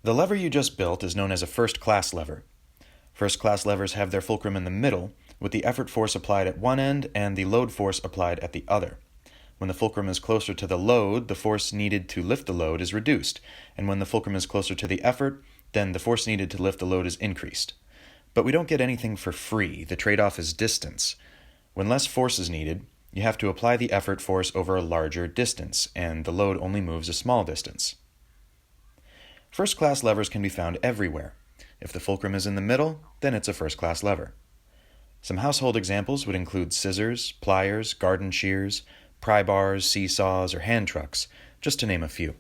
The lever you just built is known as a first-class lever. First-class levers have their fulcrum in the middle, with the effort force applied at one end and the load force applied at the other. When the fulcrum is closer to the load, the force needed to lift the load is reduced, and when the fulcrum is closer to the effort, then the force needed to lift the load is increased. But we don't get anything for free. The trade-off is distance. When less force is needed, you have to apply the effort force over a larger distance, and the load only moves a small distance. First-class levers can be found everywhere. If the fulcrum is in the middle, then it's a first-class lever. Some household examples would include scissors, pliers, garden shears, pry bars, seesaws, or hand trucks, just to name a few.